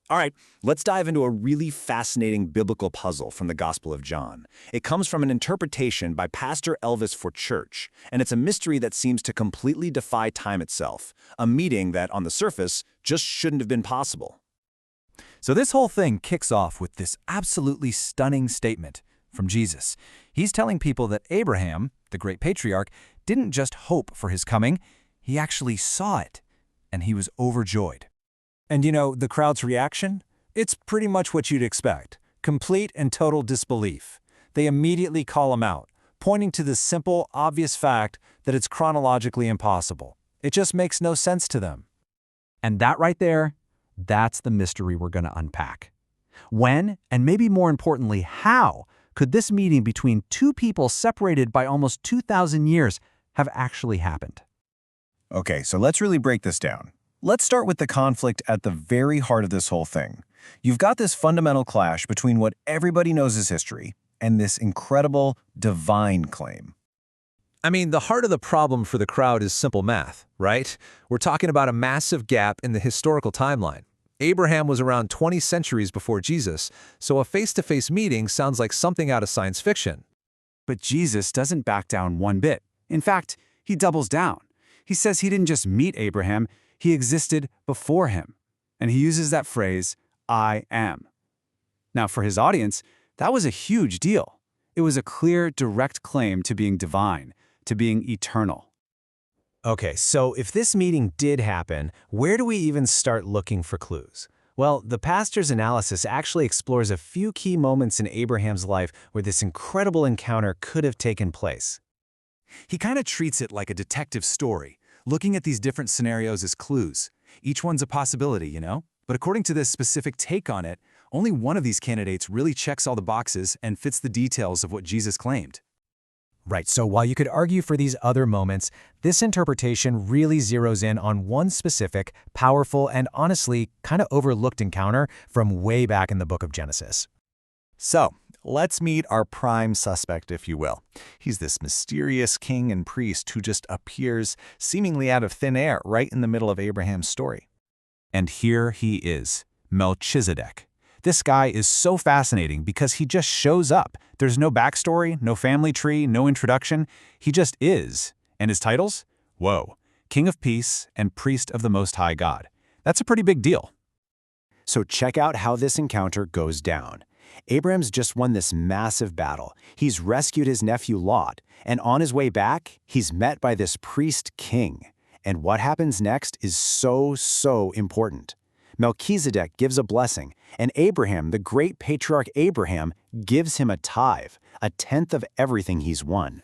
All right, let's dive into a really fascinating biblical puzzle from the Gospel of John. It comes from an interpretation by Pastor Elvis for Church, and it's a mystery that seems to completely defy time itself, a meeting that, on the surface, just shouldn't have been possible. So this whole thing kicks off with this absolutely stunning statement from Jesus. He's telling people that Abraham, the great patriarch, didn't just hope for his coming, he actually saw it, and he was overjoyed. And the crowd's reaction? It's pretty much what you'd expect. Complete and total disbelief. They immediately call him out, pointing to the simple, obvious fact that it's chronologically impossible. It just makes no sense to them. And that right there, that's the mystery we're going to unpack. When, and maybe more importantly, how, could this meeting between two people separated by almost 2,000 years have actually happened? Okay, so let's really break this down. Let's start with the conflict at the very heart of this whole thing. You've got this fundamental clash between what everybody knows is history and this incredible divine claim. I mean, the heart of the problem for the crowd is simple math, right? We're talking about a massive gap in the historical timeline. Abraham was around 20 centuries before Jesus, so a face-to-face meeting sounds like something out of science fiction. But Jesus doesn't back down one bit. In fact, he doubles down. He says he didn't just meet Abraham, he existed before him. And he uses that phrase, I am. Now, for his audience, that was a huge deal. It was a clear, direct claim to being divine, to being eternal. Okay, so if this meeting did happen, where do we even start looking for clues? Well, the pastor's analysis actually explores a few key moments in Abraham's life where this incredible encounter could have taken place. He kind of treats it like a detective story, looking at these different scenarios as clues. Each one's a possibility, But according to this specific take on it, only one of these candidates really checks all the boxes and fits the details of what Jesus claimed. Right, so while you could argue for these other moments, this interpretation really zeroes in on one specific, powerful, and honestly kind of overlooked encounter from way back in the book of Genesis. So, let's meet our prime suspect, if you will. He's this mysterious king and priest who just appears seemingly out of thin air right in the middle of Abraham's story. And here he is, Melchizedek. This guy is so fascinating because he just shows up. There's no backstory, no family tree, no introduction. He just is. And his titles? Whoa, King of Peace and Priest of the Most High God. That's a pretty big deal. So check out how this encounter goes down. Abraham's just won this massive battle. He's rescued his nephew Lot, and on his way back, he's met by this priest king. And what happens next is so important. Melchizedek gives a blessing, and Abraham, the great patriarch Abraham, gives him a tithe, a tenth of everything he's won.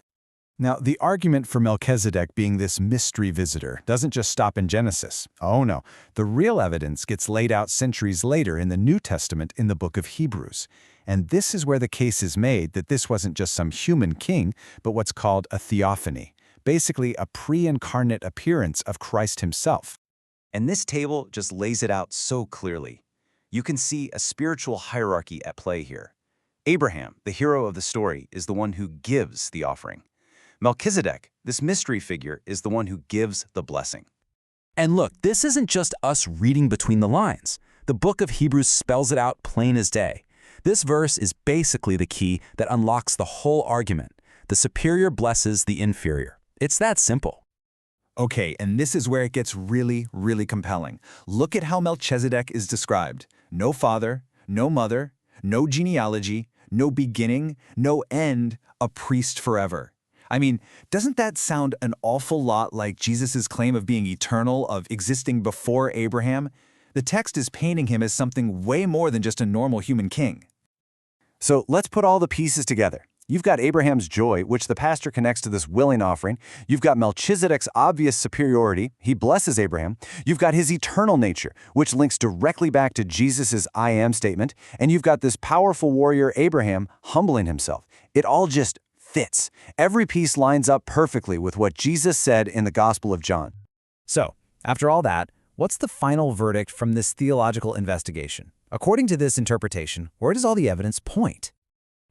Now, the argument for Melchizedek being this mystery visitor doesn't just stop in Genesis. Oh no, the real evidence gets laid out centuries later in the New Testament in the book of Hebrews. And this is where the case is made that this wasn't just some human king, but what's called a theophany, basically a pre-incarnate appearance of Christ himself. And this table just lays it out so clearly. You can see a spiritual hierarchy at play here. Abraham, the hero of the story, is the one who gives the offering. Melchizedek, this mystery figure, is the one who gives the blessing. And look, this isn't just us reading between the lines. The book of Hebrews spells it out plain as day. This verse is basically the key that unlocks the whole argument. The superior blesses the inferior. It's that simple. Okay, and this is where it gets really compelling. Look at how Melchizedek is described. No father, no mother, no genealogy, no beginning, no end, a priest forever. I mean, doesn't that sound an awful lot like Jesus' claim of being eternal, of existing before Abraham? The text is painting him as something way more than just a normal human king. So let's put all the pieces together. You've got Abraham's joy, which the pastor connects to this willing offering. You've got Melchizedek's obvious superiority. He blesses Abraham. You've got his eternal nature, which links directly back to Jesus' I am statement. And you've got this powerful warrior Abraham humbling himself. It all just fits. Every piece lines up perfectly with what Jesus said in the Gospel of John. So, after all that, what's the final verdict from this theological investigation? According to this interpretation, where does all the evidence point?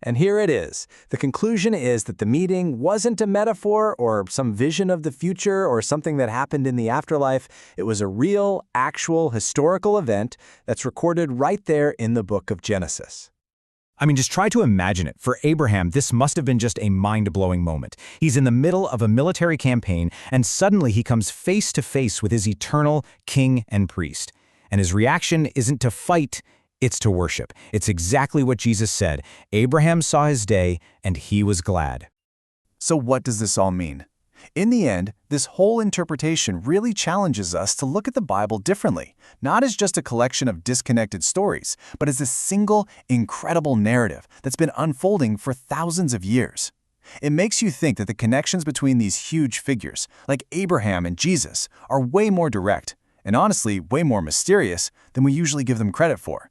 And here it is. The conclusion is that the meeting wasn't a metaphor or some vision of the future or something that happened in the afterlife. It was a real, actual, historical event that's recorded right there in the book of Genesis. I mean, just try to imagine it. For Abraham, this must have been just a mind-blowing moment. He's in the middle of a military campaign, and suddenly he comes face to face with his eternal king and priest. And his reaction isn't to fight, it's to worship. It's exactly what Jesus said. Abraham saw his day, and he was glad. So what does this all mean? In the end, this whole interpretation really challenges us to look at the Bible differently, not as just a collection of disconnected stories, but as a single, incredible narrative that's been unfolding for thousands of years. It makes you think that the connections between these huge figures, like Abraham and Jesus, are way more direct, and honestly, way more mysterious than we usually give them credit for.